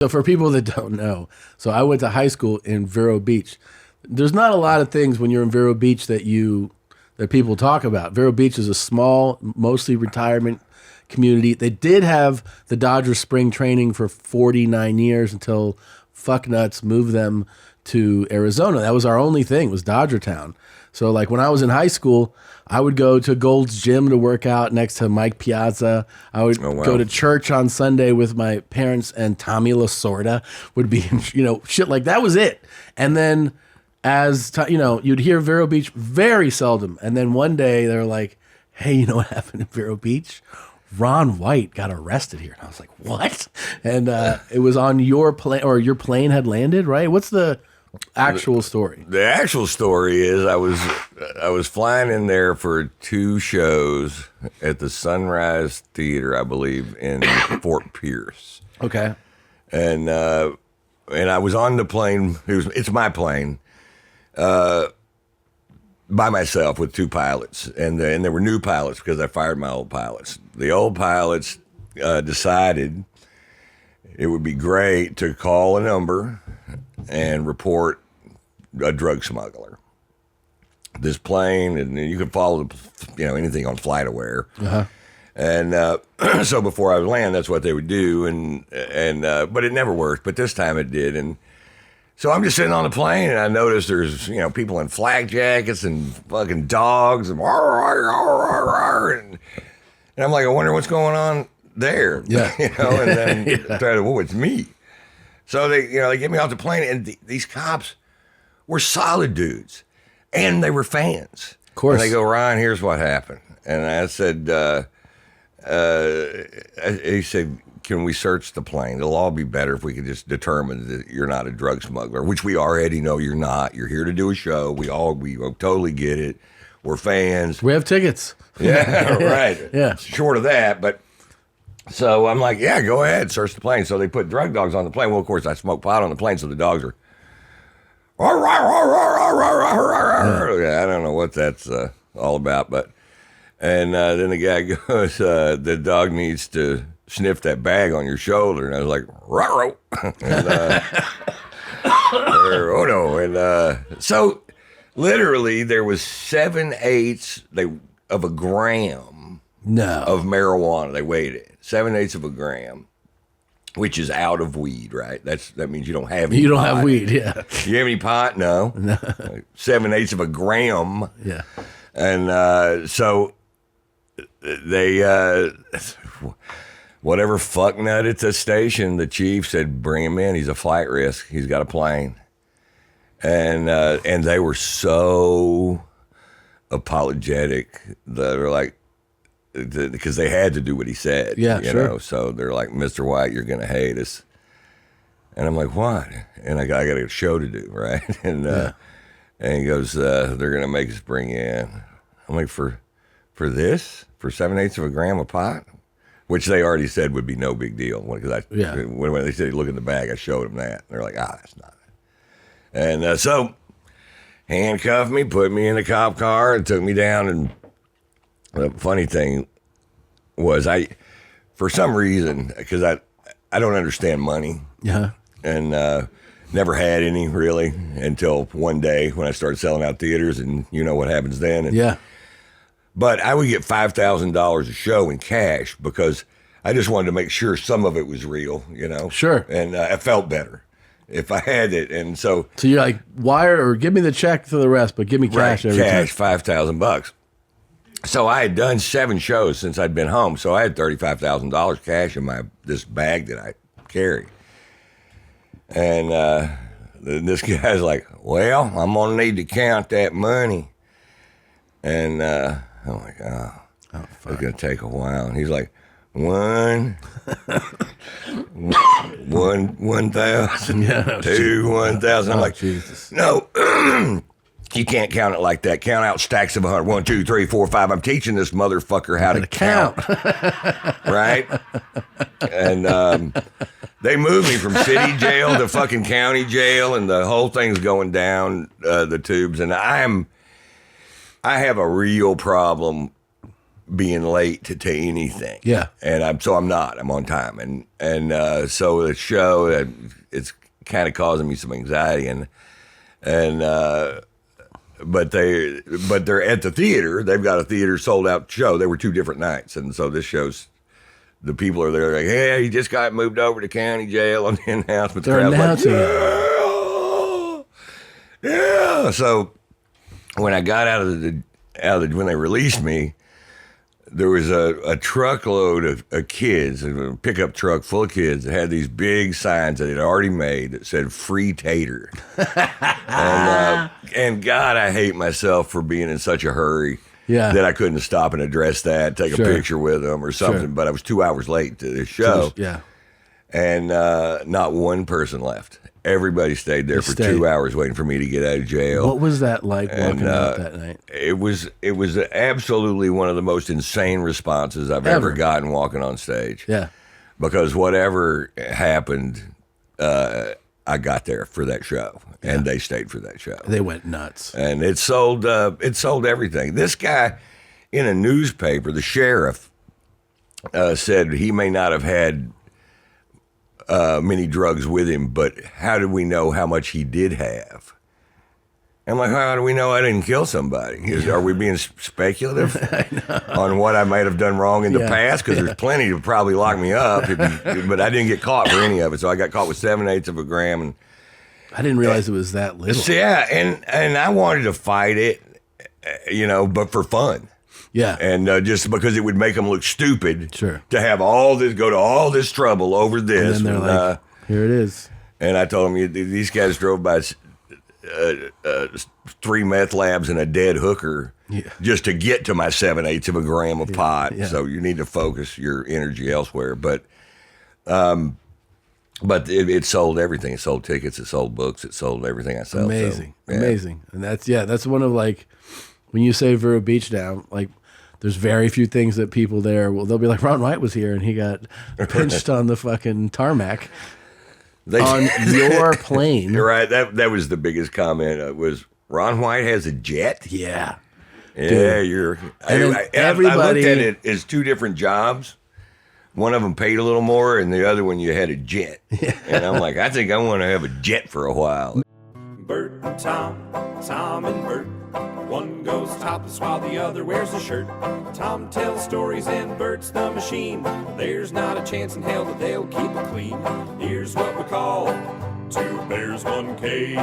So for people that don't know, so I went to high school in Vero Beach. There's not a lot of things when you're in Vero Beach that people talk about. Vero Beach is a small, mostly retirement community. They did have the Dodgers spring training for 49 years until fucknuts moved them to Arizona. That was our only thing, was Dodger Town. So like when I was in high school, I would go to Gold's Gym to work out next to Mike Piazza. I would go to church on Sunday with my parents, and Tommy Lasorda would be, shit like that was it. And then you'd hear Vero Beach very seldom. And then one day they're like, hey, you know what happened in Vero Beach? Ron White got arrested here. And I was like, what? And it was on your plane, or your plane had landed, right? What's the actual story? The actual story is I was flying in there for 2 shows at the Sunrise Theater, I believe, in Fort Pierce. Okay. And I was on the plane. It's my plane. By myself with 2 pilots, and there were new pilots because I fired my old pilots. The old pilots decided it would be great to call a number and report a drug smuggler. This plane, and you can follow anything on FlightAware. Uh-huh. And so before I would land, that's what they would do, but it never worked. But this time it did, and so I'm just sitting on the plane, and I notice there's people in flak jackets and fucking dogs, and and I'm like, I wonder what's going on there. Yeah. And then it's me. So they get me off the plane, and these cops were solid dudes, and they were fans. Of course. And they go, Ryan, here's what happened. And I said, he said, can we search the plane? It'll all be better if we could just determine that you're not a drug smuggler, which we already know you're not. You're here to do a show. We totally get it. We're fans. We have tickets. Yeah, right. Yeah. Short of that, but so I'm like, yeah, go ahead, search the plane. So they put drug dogs on the plane. Well, of course, I smoke pot on the plane, so the dogs are. Yeah, I don't know what that's all about, but then the guy goes, the dog needs to sniff that bag on your shoulder, and I was like, "Ruh-roh." Oh no! And so, literally, there was 7/8 of a gram of marijuana. They weighed it 7/8 of a gram, which is out of weed, right? That means you don't have any. You don't pot. have weed, yeah. You have any pot? No. 7/8 of a gram. Yeah. And so they. Whatever fucknut at the station, the chief said, bring him in. He's a flight risk. He's got a plane. And they were so apologetic. They were like, because they had to do what he said. Yeah, sure. So they're like, Mr. White, you're going to hate us. And I'm like, what? And I got a show to do, right? And he goes, they're going to make us bring you in. I'm like, for this? For 7/8 of a gram of pot? Which they already said would be no big deal. When they said, look in the bag, I showed them that. And they're like, that's not it. And so handcuffed me, put me in a cop car, and took me down. And the funny thing was for some reason, because I don't understand money. Yeah. And never had any, really, until one day when I started selling out theaters, and you know what happens then. And, yeah. But I would get $5,000 a show in cash because I just wanted to make sure some of it was real, Sure. And I felt better if I had it. And so you're like, wire or give me the check for the rest, but give me cash every time. Cash, $5,000. So I had done 7 shows since I'd been home. So I had $35,000 cash in this bag that I carry. And this guy's like, well, I'm going to need to count that money. And I'm like, it's going to take a while. And he's like, 1,000, Yeah, 2, 1,000. I'm like, Jesus. No, you can't count it like that. Count out stacks of 100. 1, 2, 3, 4, 5. I'm teaching this motherfucker how to count. Right? And they moved me from city jail to fucking county jail, and the whole thing's going down the tubes. And I have a real problem being late to anything. Yeah. And I'm not. I'm on time. And so the show, it's kind of causing me some anxiety. But they're at the theater. They've got a theater sold out show. There were 2 different nights, and so this show's the people are there like, hey, he just got moved over to county jail on the announcement. They're announcing it. Yeah. So when I got out of the when they released me, there was a truckload of kids, a pickup truck full of kids that had these big signs that they'd already made that said "Free Tater." and God, I hate myself for being in such a hurry that I couldn't stop and address that, take a picture with them or something. Sure. But I was 2 hours late to this show. Yeah. And not one person left. Everybody stayed there for 2 hours waiting for me to get out of jail. What was that like walking out that night? It was absolutely one of the most insane responses I've ever gotten walking on stage. Yeah. Because whatever happened, I got there for that show, and they stayed for that show. They went nuts. And it sold everything. This guy in a newspaper, the sheriff, said he may not have had many drugs with him, but how do we know how much he did have? I'm like, how do we know I didn't kill somebody? Are we being speculative on what I might have done wrong in the past? Because there's plenty to probably lock me up, but I didn't get caught for any of it. So I got caught with 7/8 of a gram. And I didn't realize it was that little. So, yeah, and I wanted to fight it, but for fun. Yeah. And just because it would make them look stupid to And then they're like, here it is. And I told them, these guys drove by 3 meth labs and a dead hooker just to get to my 7/8 of a gram of pot. Yeah. So you need to focus your energy elsewhere. But it sold everything. It sold tickets. It sold books. It sold everything I sell. Amazing. So, Amazing. And that's one of when you say Vero Beach now, there's very few things that people there they'll be like, Ron White was here and he got pinched on the fucking tarmac on your plane. You're right. That was the biggest comment. Was Ron White has a jet? Yeah. Yeah, Dude. I looked at it as 2 different jobs. One of them paid a little more, and the other one you had a jet. Yeah. And I'm like, I think I want to have a jet for a while. Bert and Tom, Tom and Bert. One goes topless while the other wears a shirt. Tom tells stories and Bert's the machine. There's not a chance in hell that they'll keep it clean. Here's what we call 2 bears, 1 cave.